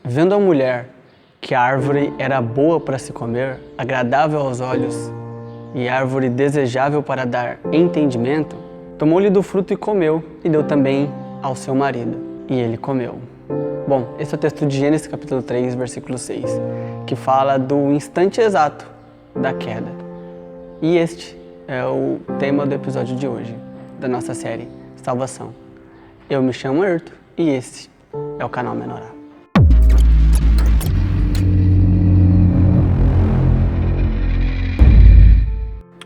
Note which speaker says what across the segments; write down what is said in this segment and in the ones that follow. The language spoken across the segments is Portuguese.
Speaker 1: Vendo a mulher que a árvore era boa para se comer, agradável aos olhos e árvore desejável para dar entendimento, tomou-lhe do fruto e comeu, e deu também ao seu marido, e ele comeu. Bom, esse é o texto de Gênesis capítulo 3, versículo 6, que fala do instante exato da queda. E este é o tema do episódio de hoje, da nossa série Salvação. Eu me chamo Ayrton e esse é o canal Menorá.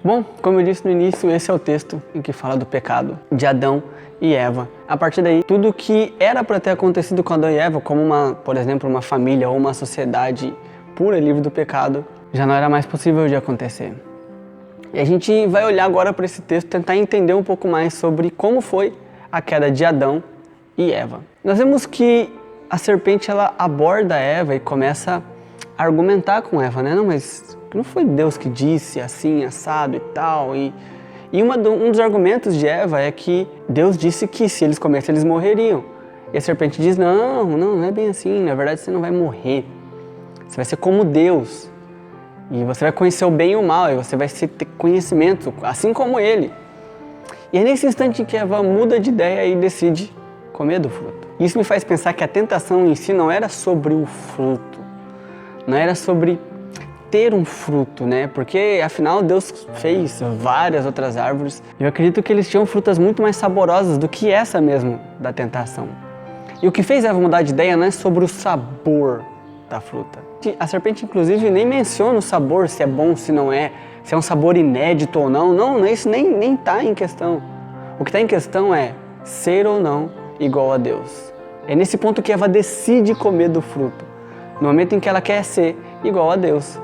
Speaker 1: Bom, como eu disse no início, esse é o texto em que fala do pecado de Adão e Eva. A partir daí, tudo que era para ter acontecido com Adão e Eva, como por exemplo, uma família ou uma sociedade pura e livre do pecado, já não era mais possível de acontecer. E a gente vai olhar agora para esse texto, tentar entender um pouco mais sobre como foi a queda de Adão e Eva. Nós vemos que a serpente ela aborda Eva e começa a argumentar com Eva, né? Não, mas não foi Deus que disse assim, assado e tal. E um dos argumentos de Eva é que Deus disse que se eles comessem, eles morreriam. E a serpente diz, não é bem assim, na verdade você não vai morrer. Você vai ser como Deus. E você vai conhecer o bem e o mal, e você vai ter conhecimento, assim como Ele. E é nesse instante que Eva muda de ideia e decide comer do fruto. Isso me faz pensar que a tentação em si não era sobre o fruto, não era sobre ter um fruto, né? Porque afinal Deus fez várias outras árvores. Eu acredito que eles tinham frutas muito mais saborosas do que essa mesmo da tentação. E o que fez Eva mudar de ideia não é sobre o sabor da fruta. A serpente inclusive nem menciona o sabor, se é bom, se não é, se é um sabor inédito ou não. Não, isso nem está em questão. O que está em questão é ser ou não igual a Deus. É nesse ponto que Eva decide comer do fruto, no momento em que ela quer ser igual a Deus.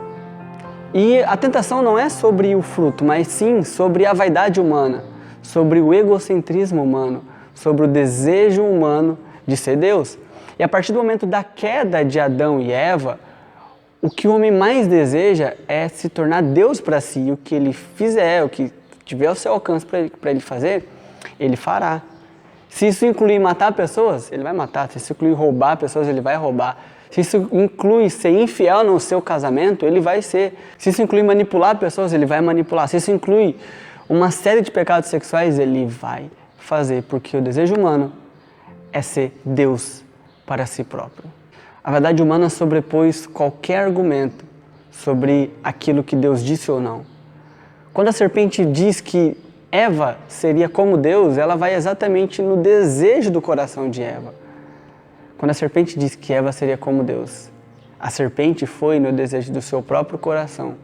Speaker 1: E a tentação não é sobre o fruto, mas sim sobre a vaidade humana, sobre o egocentrismo humano, sobre o desejo humano de ser Deus. E a partir do momento da queda de Adão e Eva, o que o homem mais deseja é se tornar Deus para si. E o que ele fizer, o que tiver ao seu alcance para ele fazer, ele fará. Se isso incluir matar pessoas, ele vai matar. Se isso incluir roubar pessoas, ele vai roubar. Se isso inclui ser infiel no seu casamento, ele vai ser. Se isso inclui manipular pessoas, ele vai manipular. Se isso inclui uma série de pecados sexuais, ele vai fazer. Porque o desejo humano é ser Deus para si próprio. A verdade humana sobrepôs qualquer argumento sobre aquilo que Deus disse ou não. Quando a serpente diz que Eva seria como Deus, ela vai exatamente no desejo do coração de Eva. Quando a serpente diz que Eva seria como Deus, a serpente foi no desejo do seu próprio coração,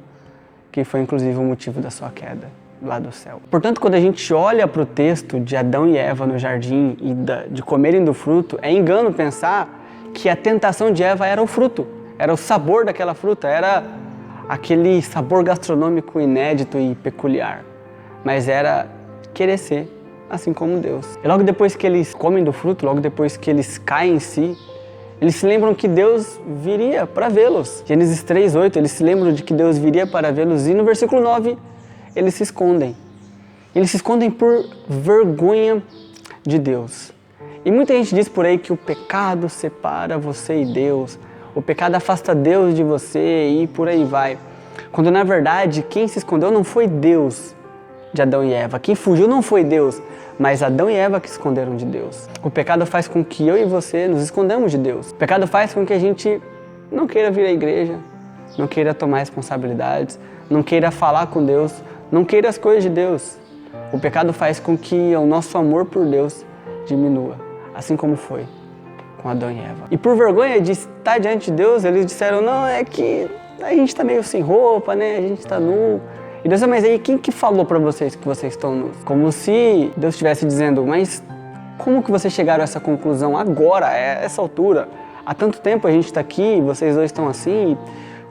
Speaker 1: que foi inclusive o motivo da sua queda lá do céu. Portanto, quando a gente olha para o texto de Adão e Eva no jardim e de comerem do fruto, é engano pensar que a tentação de Eva era o fruto, era o sabor daquela fruta, era aquele sabor gastronômico inédito e peculiar, mas era querer ser assim como Deus. E logo depois que eles comem do fruto, logo depois que eles caem em si, eles se lembram que Deus viria para vê-los. Gênesis 3:8, eles se lembram de que Deus viria para vê-los e no versículo 9 eles se escondem. Eles se escondem por vergonha de Deus. E muita gente diz por aí que o pecado separa você e Deus, o pecado afasta Deus de você e por aí vai. Quando na verdade quem se escondeu não foi Deus de Adão e Eva, quem fugiu não foi Deus, mas Adão e Eva que se esconderam de Deus. O pecado faz com que eu e você nos escondamos de Deus. O pecado faz com que a gente não queira vir à igreja, não queira tomar responsabilidades, não queira falar com Deus, não queira as coisas de Deus. O pecado faz com que o nosso amor por Deus diminua, assim como foi com Adão e Eva. E por vergonha de estar diante de Deus, eles disseram, não, é que a gente está meio sem roupa, né? A gente está nu. E Deus, mas aí quem que falou para vocês que vocês estão nus? Como se Deus estivesse dizendo, mas como que vocês chegaram a essa conclusão agora, a essa altura? Há tanto tempo a gente está aqui, vocês dois estão assim,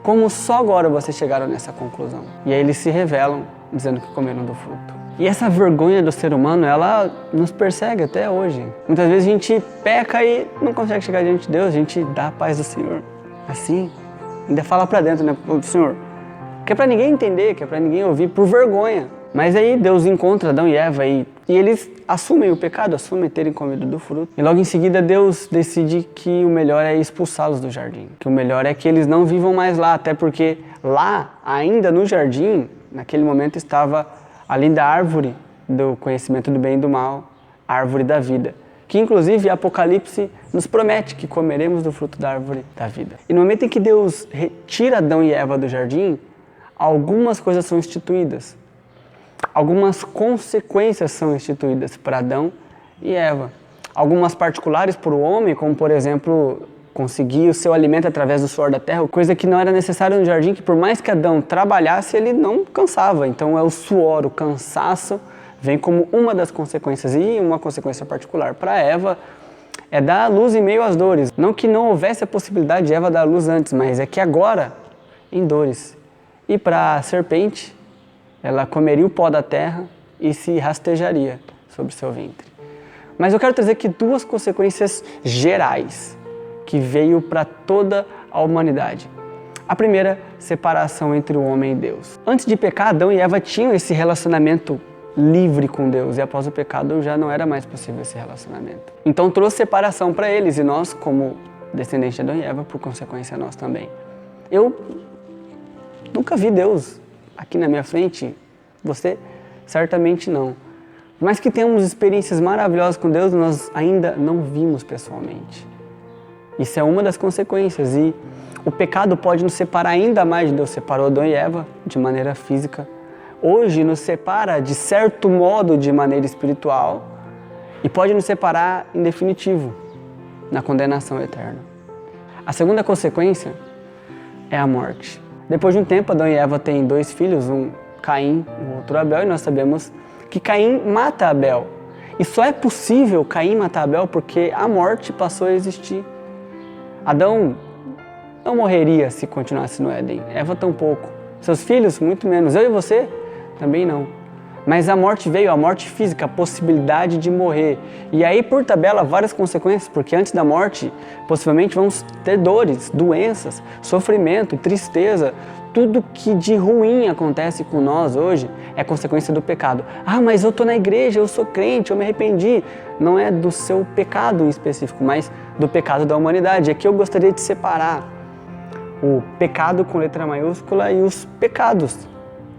Speaker 1: como só agora vocês chegaram nessa conclusão? E aí eles se revelam, dizendo que comeram do fruto. E essa vergonha do ser humano, ela nos persegue até hoje. Muitas vezes a gente peca e não consegue chegar diante de Deus, a gente dá a paz do Senhor. Assim, ainda fala para dentro, né? Senhor, que é para ninguém entender, que é para ninguém ouvir, por vergonha. Mas aí Deus encontra Adão e Eva e eles assumem o pecado, assumem terem comido do fruto. E logo em seguida Deus decide que o melhor é expulsá-los do jardim, que o melhor é que eles não vivam mais lá, até porque lá, ainda no jardim, naquele momento estava ali da árvore do conhecimento do bem e do mal, a árvore da vida, que inclusive Apocalipse nos promete que comeremos do fruto da árvore da vida. E no momento em que Deus retira Adão e Eva do jardim, algumas coisas são instituídas. Algumas consequências são instituídas para Adão e Eva. Algumas particulares para o homem, como por exemplo, conseguir o seu alimento através do suor da terra, coisa que não era necessária no jardim, que por mais que Adão trabalhasse, ele não cansava. Então é o suor, o cansaço, vem como uma das consequências. E uma consequência particular para Eva é dar a luz em meio às dores. Não que não houvesse a possibilidade de Eva dar a luz antes, mas é que agora, em dores. E para a serpente, ela comeria o pó da terra e se rastejaria sobre seu ventre. Mas eu quero trazer aqui duas consequências gerais que veio para toda a humanidade. A primeira, separação entre o homem e Deus. Antes de pecar, Adão e Eva tinham esse relacionamento livre com Deus e após o pecado já não era mais possível esse relacionamento. Então trouxe separação para eles e nós, como descendentes de Adão e Eva, por consequência nós também. Eu nunca vi Deus aqui na minha frente, você certamente não. Mas que temos experiências maravilhosas com Deus, nós ainda não vimos pessoalmente. Isso é uma das consequências e o pecado pode nos separar ainda mais de Deus. Separou Adão e Eva de maneira física. Hoje nos separa de certo modo de maneira espiritual e pode nos separar em definitivo, na condenação eterna. A segunda consequência é a morte. Depois de um tempo, Adão e Eva têm dois filhos, um Caim e o outro Abel, e nós sabemos que Caim mata Abel. E só é possível Caim matar Abel porque a morte passou a existir. Adão não morreria se continuasse no Éden, Eva tampouco. Seus filhos, muito menos. Eu e você, também não. Mas a morte veio, a morte física, a possibilidade de morrer. E aí, por tabela, várias consequências, porque antes da morte, possivelmente vamos ter dores, doenças, sofrimento, tristeza. Tudo que de ruim acontece com nós hoje é consequência do pecado. Ah, mas eu estou na igreja, eu sou crente, eu me arrependi. Não é do seu pecado em específico, mas do pecado da humanidade. Aqui eu gostaria de separar o pecado com letra maiúscula e os pecados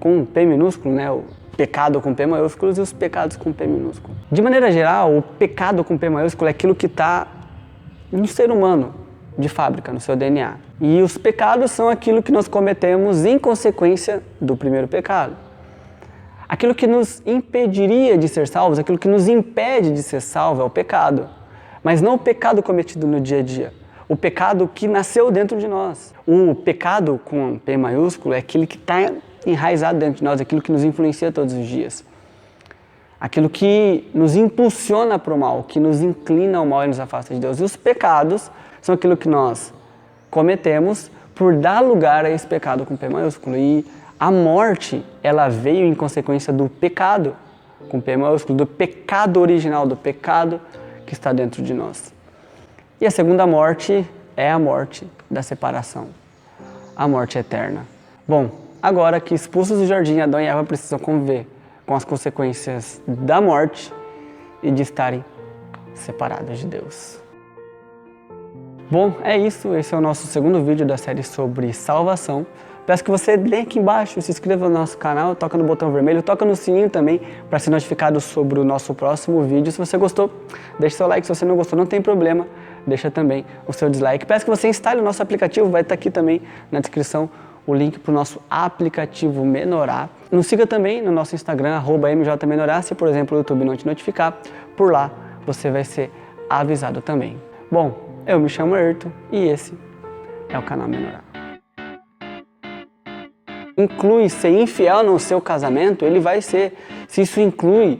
Speaker 1: com P minúsculo, né? O pecado com P maiúsculo e os pecados com P minúsculo. De maneira geral, o pecado com P maiúsculo é aquilo que está no ser humano, de fábrica, no seu DNA. E os pecados são aquilo que nós cometemos em consequência do primeiro pecado. Aquilo que nos impediria de ser salvos, aquilo que nos impede de ser salvo é o pecado. Mas não o pecado cometido no dia a dia. O pecado que nasceu dentro de nós. O pecado com P maiúsculo é aquele que está enraizado dentro de nós, aquilo que nos influencia todos os dias. Aquilo que nos impulsiona para o mal, que nos inclina ao mal e nos afasta de Deus. E os pecados são aquilo que nós cometemos por dar lugar a esse pecado com P maiúsculo. E a morte, ela veio em consequência do pecado com P maiúsculo, do pecado original, do pecado que está dentro de nós. E a segunda morte é a morte da separação, a morte eterna. Bom, agora que expulsos do jardim, Adão e Eva precisam conviver com as consequências da morte e de estarem separados de Deus. Bom, é isso. Esse é o nosso segundo vídeo da série sobre salvação. Peço que você dê aqui embaixo, se inscreva no nosso canal, toca no botão vermelho, toca no sininho também para ser notificado sobre o nosso próximo vídeo. Se você gostou, deixe seu like. Se você não gostou, não tem problema, deixa também o seu dislike. Peço que você instale o nosso aplicativo, vai estar aqui também na descrição o link para o nosso aplicativo Menorá. Nos siga também no nosso Instagram, @mjmenorá, se por exemplo o YouTube não te notificar, por lá você vai ser avisado também. Bom, eu me chamo Ayrton e esse é o canal Menorá. Inclui ser infiel no seu casamento, ele vai ser. Se isso inclui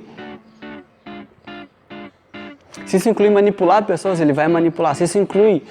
Speaker 1: manipular pessoas, ele vai manipular. Se isso inclui